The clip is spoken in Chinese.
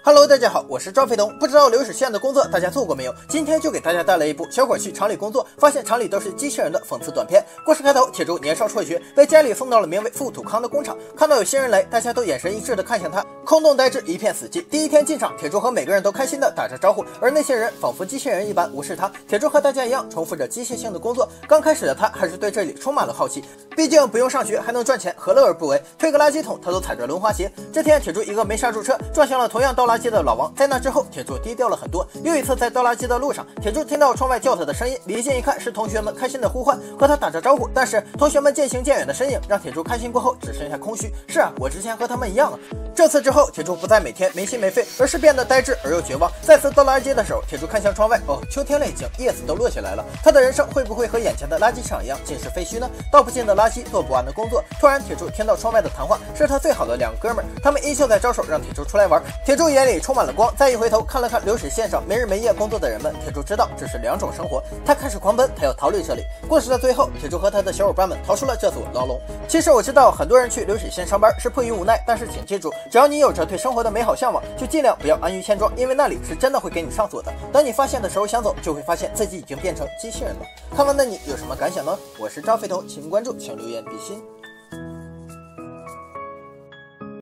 Hello， 大家好，我是赵飞东。不知道流水线的工作大家做过没有？今天就给大家带来一部小伙去厂里工作，发现厂里都是机器人的讽刺短片。故事开头，铁柱年少辍学，被家里送到了名为富土康的工厂。看到有新人来，大家都眼神一致的看向他，空洞呆滞，一片死寂。第一天进厂，铁柱和每个人都开心的打着招呼，而那些人仿佛机器人一般无视他。铁柱和大家一样，重复着机械性的工作。刚开始的他还是对这里充满了好奇，毕竟不用上学还能赚钱，何乐而不为？推个垃圾桶，他都踩着轮滑鞋。这天，铁柱一个没刹住车，撞向了同样倒垃圾的老王。在那之后，铁柱低调了很多。又一次在倒垃圾的路上，铁柱听到窗外叫他的声音，离近一看，是同学们开心的呼唤，和他打着招呼。但是同学们渐行渐远的身影，让铁柱开心过后只剩下空虚。是啊，我之前和他们一样啊。这次之后，铁柱不再每天没心没肺，而是变得呆滞而又绝望。再次倒垃圾的时候，铁柱看向窗外，哦，秋天了已经，叶子都落下来了。他的人生会不会和眼前的垃圾场一样，尽是废墟呢？倒不尽的垃圾，做不完的工作。突然，铁柱听到窗外的谈话，是他最好的两个哥们儿，他们依旧在招手让铁柱出来玩。铁柱眼里充满了光，再一回头看了看流水线上没日没夜工作的人们，铁柱知道这是两种生活。他开始狂奔，他要逃离这里。故事的最后，铁柱和他的小伙伴们逃出了这座牢笼。其实我知道很多人去流水线上班是迫于无奈，但是请记住，只要你有着对生活的美好向往，就尽量不要安于现状，因为那里是真的会给你上锁的。等你发现的时候想走，就会发现自己已经变成机器人了。看完的你有什么感想呢？我是张飞头，请关注，请留言比心。